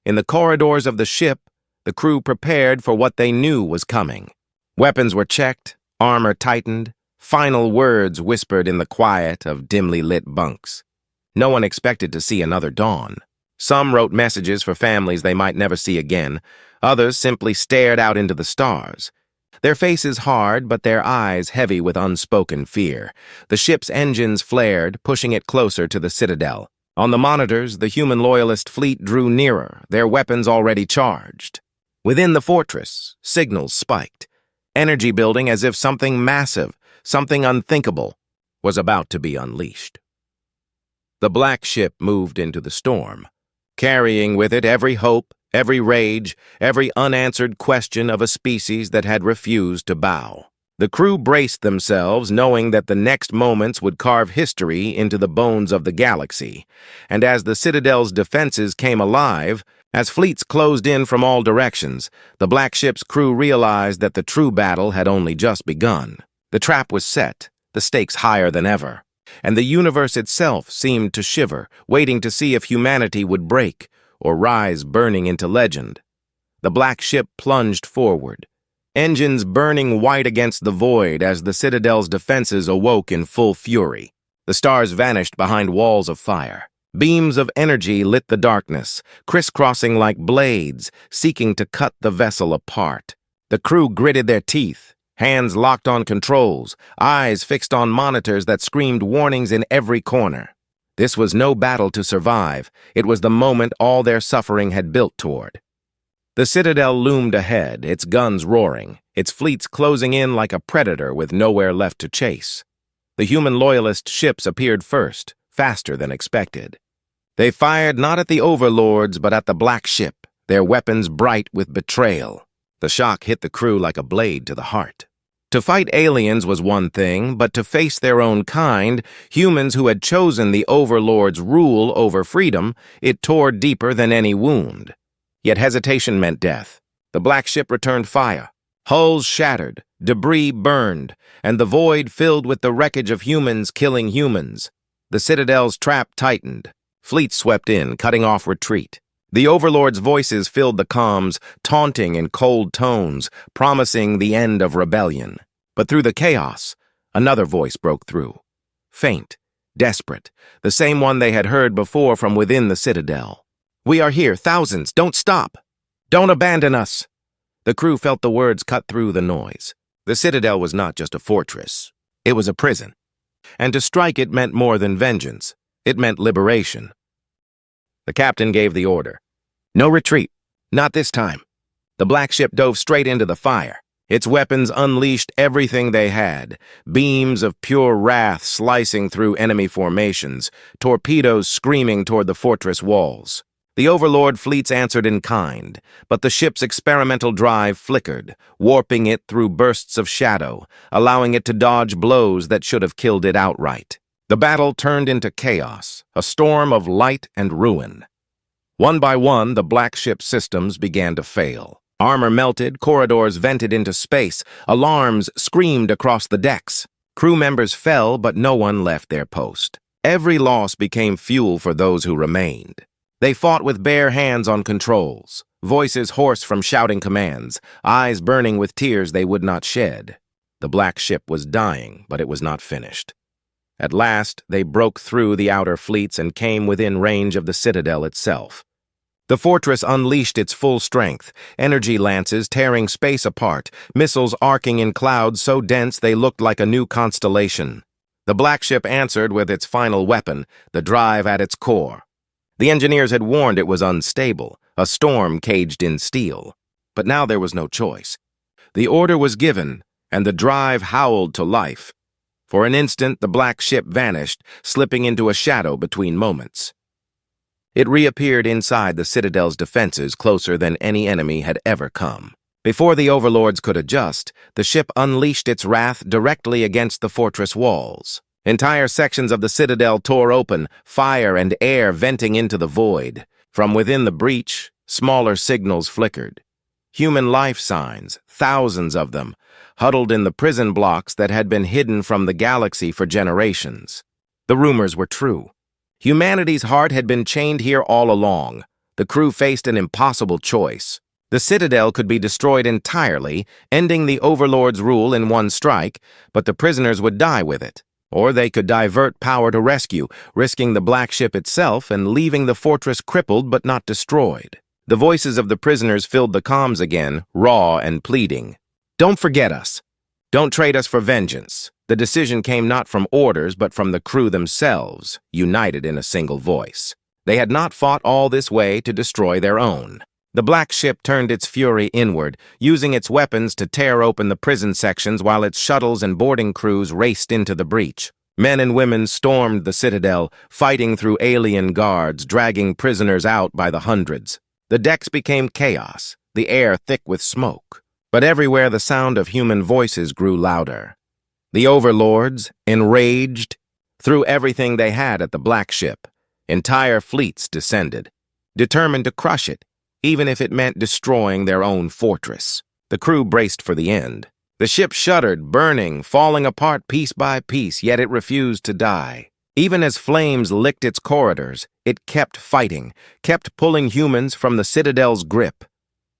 S1: In the corridors of the ship, the crew prepared for what they knew was coming. Weapons were checked, armor tightened, final words whispered in the quiet of dimly lit bunks. No one expected to see another dawn. Some wrote messages for families they might never see again. Others simply stared out into the stars. Their faces hard, but their eyes heavy with unspoken fear. The ship's engines flared, pushing it closer to the Citadel. On the monitors, the human loyalist fleet drew nearer, their weapons already charged. Within the fortress, signals spiked, energy building as if something massive, something unthinkable, was about to be unleashed. The black ship moved into the storm, carrying with it every hope, every rage, every unanswered question of a species that had refused to bow. The crew braced themselves, knowing that the next moments would carve history into the bones of the galaxy. And as the Citadel's defenses came alive, as fleets closed in from all directions, the black ship's crew realized that the true battle had only just begun. The trap was set, the stakes higher than ever, and the universe itself seemed to shiver, waiting to see if humanity would break or rise burning into legend. The black ship plunged forward, engines burning white against the void as the Citadel's defenses awoke in full fury. The stars vanished behind walls of fire. Beams of energy lit the darkness, crisscrossing like blades, seeking to cut the vessel apart. The crew gritted their teeth, hands locked on controls, eyes fixed on monitors that screamed warnings in every corner. This was no battle to survive. It was the moment all their suffering had built toward. The Citadel loomed ahead, its guns roaring, its fleets closing in like a predator with nowhere left to chase. The human loyalist ships appeared first, faster than expected. They fired not at the Overlords, but at the Black Ship, their weapons bright with betrayal. The shock hit the crew like a blade to the heart. To fight aliens was one thing, but to face their own kind, humans who had chosen the Overlord's rule over freedom, it tore deeper than any wound. Yet hesitation meant death. The Black Ship returned fire. Hulls shattered, debris burned, and the void filled with the wreckage of humans killing humans. The Citadel's trap tightened. Fleets swept in, cutting off retreat. The Overlord's voices filled the comms, taunting in cold tones, promising the end of rebellion. But through the chaos, another voice broke through. Faint, desperate, the same one they had heard before from within the Citadel. "We are here, thousands, don't stop! Don't abandon us!" The crew felt the words cut through the noise. The Citadel was not just a fortress. It was a prison. And to strike it meant more than vengeance. It meant liberation. The captain gave the order. No retreat. Not this time. The Black Ship dove straight into the fire. Its weapons unleashed everything they had, beams of pure wrath slicing through enemy formations, torpedoes screaming toward the fortress walls. The Overlord fleets answered in kind, but the ship's experimental drive flickered, warping it through bursts of shadow, allowing it to dodge blows that should have killed it outright. The battle turned into chaos, a storm of light and ruin. One by one, the Black Ship systems began to fail. Armor melted, corridors vented into space, alarms screamed across the decks. Crew members fell, but no one left their post. Every loss became fuel for those who remained. They fought with bare hands on controls, voices hoarse from shouting commands, eyes burning with tears they would not shed. The Black Ship was dying, but it was not finished. At last, they broke through the outer fleets and came within range of the Citadel itself. The fortress unleashed its full strength, energy lances tearing space apart, missiles arcing in clouds so dense they looked like a new constellation. The Black Ship answered with its final weapon, the drive at its core. The engineers had warned it was unstable, a storm caged in steel. But now there was no choice. The order was given, and the drive howled to life. For an instant, the Black Ship vanished, slipping into a shadow between moments. It reappeared inside the Citadel's defenses closer than any enemy had ever come. Before the Overlords could adjust, the ship unleashed its wrath directly against the fortress walls. Entire sections of the Citadel tore open, fire and air venting into the void. From within the breach, smaller signals flickered. Human life signs, thousands of them, huddled in the prison blocks that had been hidden from the galaxy for generations. The rumors were true. Humanity's heart had been chained here all along. The crew faced an impossible choice. The Citadel could be destroyed entirely, ending the Overlord's rule in one strike, but the prisoners would die with it. Or they could divert power to rescue, risking the Black Ship itself and leaving the fortress crippled but not destroyed. The voices of the prisoners filled the comms again, raw and pleading. "Don't forget us. Don't trade us for vengeance." The decision came not from orders but from the crew themselves, united in a single voice. They had not fought all this way to destroy their own. The Black Ship turned its fury inward, using its weapons to tear open the prison sections while its shuttles and boarding crews raced into the breach. Men and women stormed the Citadel, fighting through alien guards, dragging prisoners out by the hundreds. The decks became chaos, the air thick with smoke. But everywhere the sound of human voices grew louder. The Overlords, enraged, threw everything they had at the Black Ship. Entire fleets descended, determined to crush it, even if it meant destroying their own fortress. The crew braced for the end. The ship shuddered, burning, falling apart piece by piece, yet it refused to die. Even as flames licked its corridors, it kept fighting, kept pulling humans from the Citadel's grip.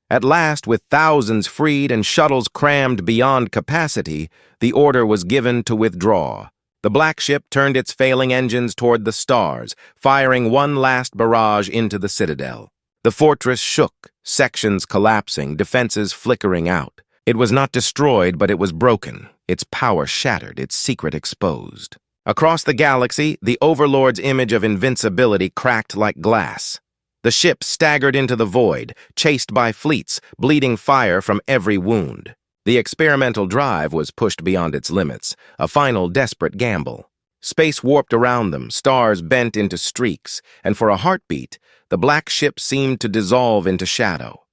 S1: At last, with thousands freed and shuttles crammed beyond capacity, the order was given to withdraw. The Black Ship turned its failing engines toward the stars, firing one last barrage into the Citadel. The fortress shook, sections collapsing, defenses flickering out. It was not destroyed, but it was broken, its power shattered, its secret exposed. Across the galaxy, the Overlord's image of invincibility cracked like glass. The ship staggered into the void, chased by fleets, bleeding fire from every wound. The experimental drive was pushed beyond its limits, a final desperate gamble. Space warped around them, stars bent into streaks, and for a heartbeat, the black ship seemed to dissolve into shadow.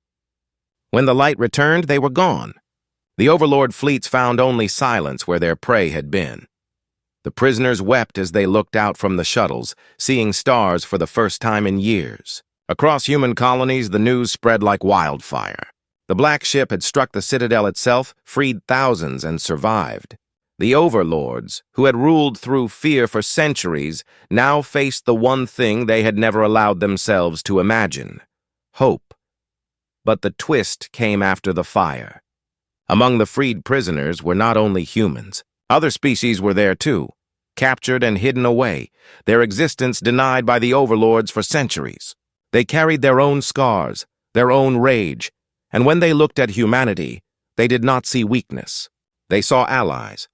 S1: When the light returned, they were gone. The Overlord fleets found only silence where their prey had been. The prisoners wept as they looked out from the shuttles, seeing stars for the first time in years. Across human colonies, the news spread like wildfire. The black ship had struck the Citadel itself, freed thousands, and survived. The Overlords, who had ruled through fear for centuries, now faced the one thing they had never allowed themselves to imagine: hope. But the twist came after the fire. Among the freed prisoners were not only humans. Other species were there too, captured and hidden away, their existence denied by the Overlords for centuries. They carried their own scars, their own rage, and when they looked at humanity, they did not see weakness. They saw allies.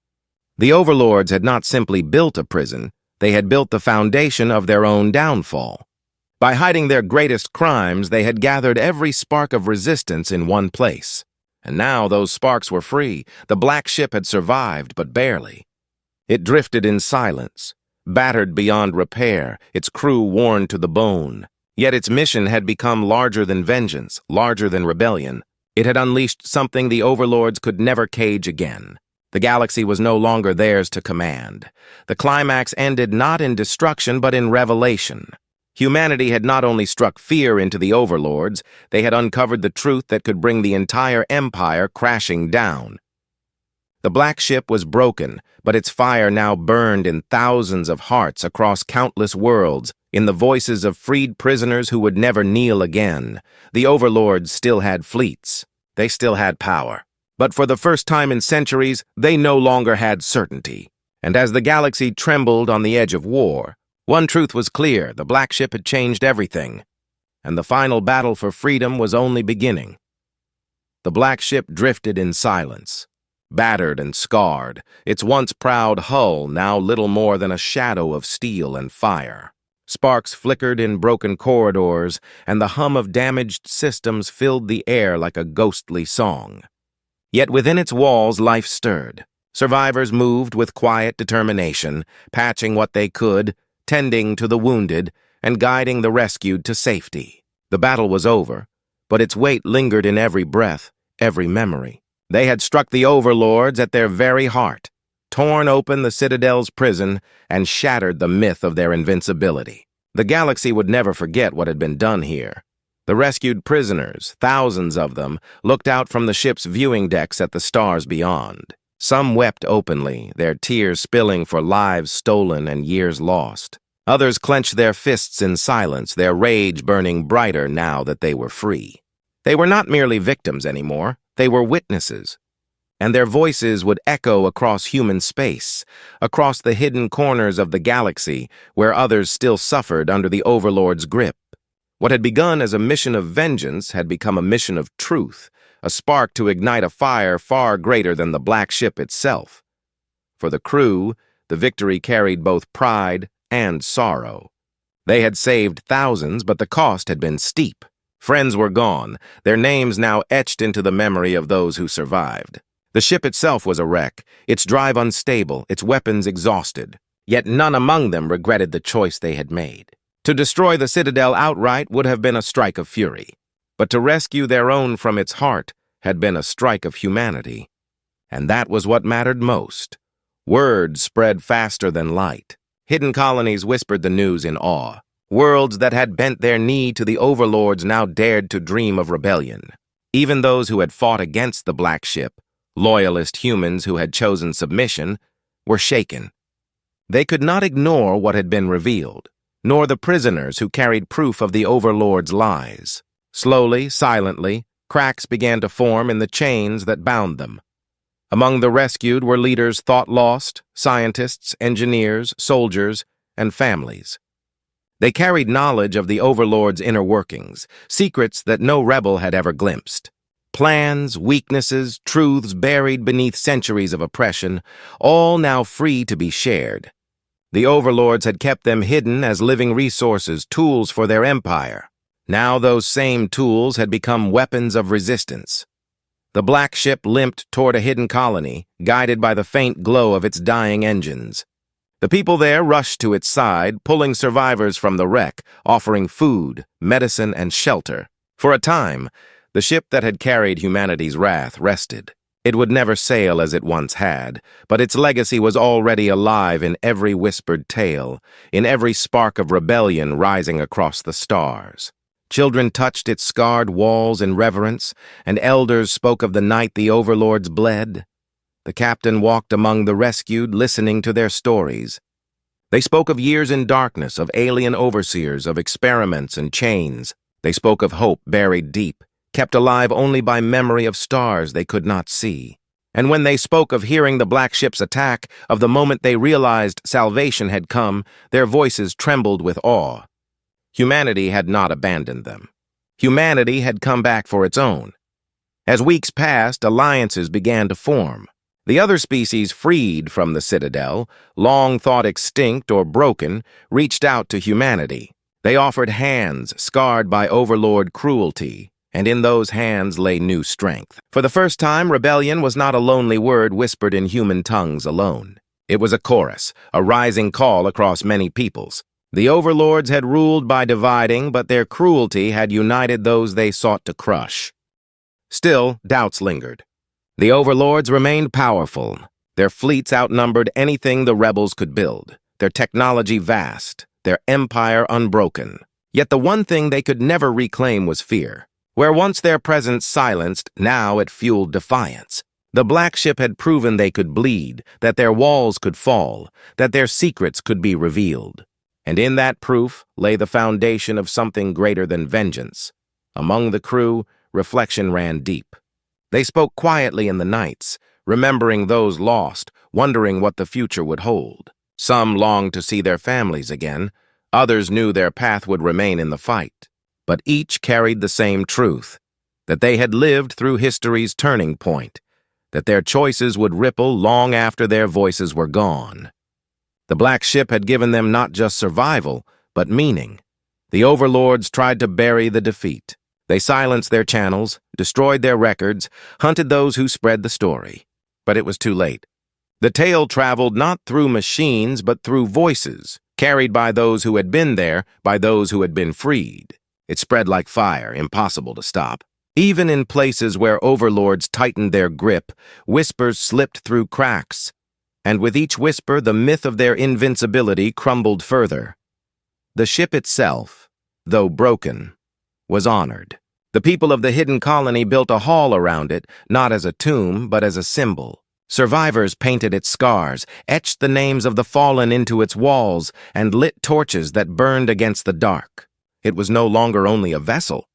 S1: The Overlords had not simply built a prison, they had built the foundation of their own downfall. By hiding their greatest crimes, they had gathered every spark of resistance in one place. And now those sparks were free. The black ship had survived, but barely. It drifted in silence, battered beyond repair, its crew worn to the bone. Yet its mission had become larger than vengeance, larger than rebellion. It had unleashed something the Overlords could never cage again. The galaxy was no longer theirs to command. The climax ended not in destruction, but in revelation. Humanity had not only struck fear into the Overlords, they had uncovered the truth that could bring the entire empire crashing down. The black ship was broken, but its fire now burned in thousands of hearts across countless worlds, in the voices of freed prisoners who would never kneel again. The Overlords still had fleets. They still had power. But for the first time in centuries, they no longer had certainty. And as the galaxy trembled on the edge of war, one truth was clear: the black ship had changed everything, and the final battle for freedom was only beginning. The black ship drifted in silence, battered and scarred, its once proud hull now little more than a shadow of steel and fire. Sparks flickered in broken corridors, and the hum of damaged systems filled the air like a ghostly song. Yet within its walls life stirred. Survivors moved with quiet determination, patching what they could, tending to the wounded, and guiding the rescued to safety. The battle was over, but its weight lingered in every breath, every memory. They had struck the Overlords at their very heart, torn open the Citadel's prison, and shattered the myth of their invincibility. The galaxy would never forget what had been done here. The rescued prisoners, thousands of them, looked out from the ship's viewing decks at the stars beyond. Some wept openly, their tears spilling for lives stolen and years lost. Others clenched their fists in silence, their rage burning brighter now that they were free. They were not merely victims anymore, they were witnesses. And their voices would echo across human space, across the hidden corners of the galaxy where others still suffered under the Overlord's grip. What had begun as a mission of vengeance had become a mission of truth, a spark to ignite a fire far greater than the black ship itself. For the crew, the victory carried both pride and sorrow. They had saved thousands, but the cost had been steep. Friends were gone, their names now etched into the memory of those who survived. The ship itself was a wreck, its drive unstable, its weapons exhausted. Yet none among them regretted the choice they had made. To destroy the Citadel outright would have been a strike of fury, but to rescue their own from its heart had been a strike of humanity. And that was what mattered most. Word spread faster than light. Hidden colonies whispered the news in awe. Worlds that had bent their knee to the Overlords now dared to dream of rebellion. Even those who had fought against the black ship, loyalist humans who had chosen submission, were shaken. They could not ignore what had been revealed, nor the prisoners who carried proof of the Overlord's lies. Slowly, silently, cracks began to form in the chains that bound them. Among the rescued were leaders thought lost, scientists, engineers, soldiers, and families. They carried knowledge of the Overlord's inner workings, secrets that no rebel had ever glimpsed. Plans, weaknesses, truths buried beneath centuries of oppression, all now free to be shared. The Overlords had kept them hidden as living resources, tools for their empire. Now those same tools had become weapons of resistance. The black ship limped toward a hidden colony, guided by the faint glow of its dying engines. The people there rushed to its side, pulling survivors from the wreck, offering food, medicine, and shelter. For a time, the ship that had carried humanity's wrath rested. It would never sail as it once had, but its legacy was already alive in every whispered tale, in every spark of rebellion rising across the stars. Children touched its scarred walls in reverence, and elders spoke of the night the Overlords bled. The captain walked among the rescued, listening to their stories. They spoke of years in darkness, of alien overseers, of experiments and chains. They spoke of hope buried deep, kept alive only by memory of stars they could not see. And when they spoke of hearing the black ship's attack, of the moment they realized salvation had come, their voices trembled with awe. Humanity had not abandoned them. Humanity had come back for its own. As weeks passed, alliances began to form. The other species freed from the Citadel, long thought extinct or broken, reached out to humanity. They offered hands scarred by overlord cruelty, and in those hands lay new strength. For the first time, rebellion was not a lonely word whispered in human tongues alone. It was a chorus, a rising call across many peoples. The overlords had ruled by dividing, but their cruelty had united those they sought to crush. Still, doubts lingered. The overlords remained powerful. Their fleets outnumbered anything the rebels could build, their technology vast, their empire unbroken. Yet the one thing they could never reclaim was fear. Where once their presence silenced, now it fueled defiance. The black ship had proven they could bleed, that their walls could fall, that their secrets could be revealed. And in that proof lay the foundation of something greater than vengeance. Among the crew, reflection ran deep. They spoke quietly in the nights, remembering those lost, wondering what the future would hold. Some longed to see their families again. Others knew their path would remain in the fight. But each carried the same truth, that they had lived through history's turning point, that their choices would ripple long after their voices were gone. The black ship had given them not just survival, but meaning. The overlords tried to bury the defeat. They silenced their channels, destroyed their records, hunted those who spread the story. But it was too late. The tale traveled not through machines, but through voices, carried by those who had been there, by those who had been freed. It spread like fire, impossible to stop. Even in places where overlords tightened their grip, whispers slipped through cracks. And with each whisper, the myth of their invincibility crumbled further. The ship itself, though broken, was honored. The people of the hidden colony built a hall around it, not as a tomb, but as a symbol. Survivors painted its scars, etched the names of the fallen into its walls, and lit torches that burned against the dark. It was no longer only a vessel.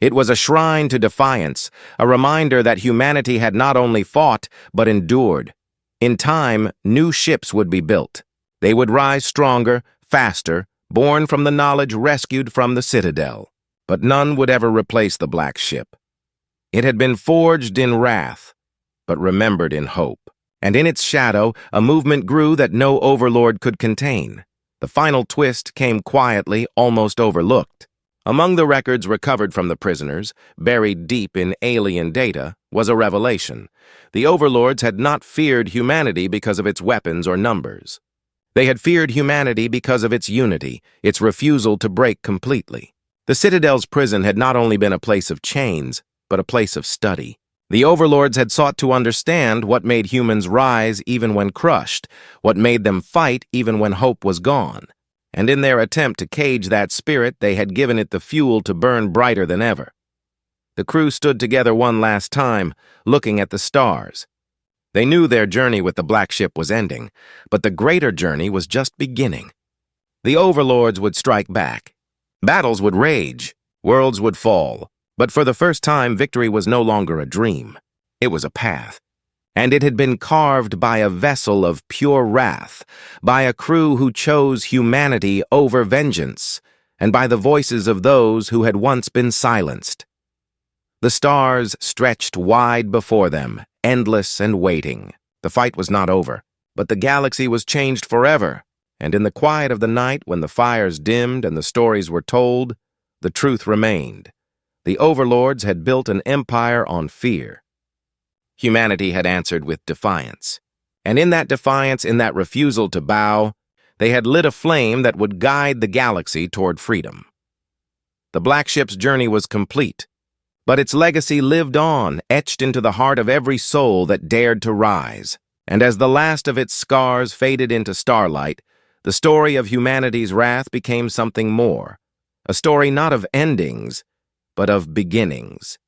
S1: It was a shrine to defiance, a reminder that humanity had not only fought, but endured. In time, new ships would be built. They would rise stronger, faster, born from the knowledge rescued from the Citadel. But none would ever replace the black ship. It had been forged in wrath, but remembered in hope. And in its shadow, a movement grew that no overlord could contain. The final twist came quietly, almost overlooked. Among the records recovered from the prisoners, buried deep in alien data, was a revelation. The overlords had not feared humanity because of its weapons or numbers. They had feared humanity because of its unity, its refusal to break completely. The Citadel's prison had not only been a place of chains, but a place of study. The overlords had sought to understand what made humans rise even when crushed, what made them fight even when hope was gone. And in their attempt to cage that spirit, they had given it the fuel to burn brighter than ever. The crew stood together one last time, looking at the stars. They knew their journey with the black ship was ending, but the greater journey was just beginning. The overlords would strike back. Battles would rage, worlds would fall, but for the first time, victory was no longer a dream. It was a path, and it had been carved by a vessel of pure wrath, by a crew who chose humanity over vengeance, and by the voices of those who had once been silenced. The stars stretched wide before them, endless and waiting. The fight was not over, but the galaxy was changed forever. And in the quiet of the night, when the fires dimmed and the stories were told, the truth remained. The Overlords had built an empire on fear. Humanity had answered with defiance. And in that defiance, in that refusal to bow, they had lit a flame that would guide the galaxy toward freedom. The Black Ship's journey was complete, but its legacy lived on, etched into the heart of every soul that dared to rise. And as the last of its scars faded into starlight, the story of humanity's wrath became something more, a story not of endings, but of beginnings.